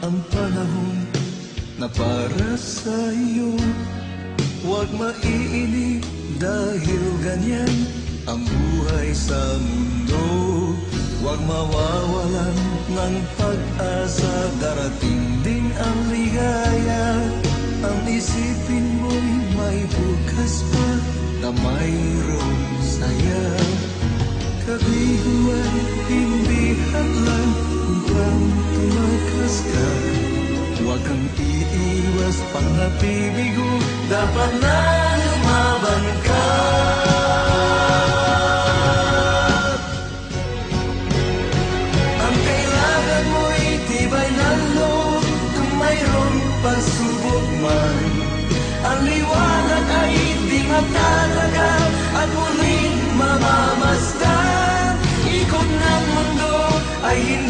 ang panahon na para sa'yo. Huwag maiinip dahil ganyan ang buhay sa mundo. Huwag mawawalan ng pag-asa, darating din ang ligaya. Ang isipin mo'y may bukas pa na mayroong saya. Kabiguan, hindi hadlang upang tumakas ka. Huwag kang iiwas pang nabibigo, dapat na lumaban ka. Ang kailangan mo'y tibay ng loob kung mayroong pagsubok man. Ang liwanag ay di matatagal at muling mamamasdan. Ikot ng mundo ay hindi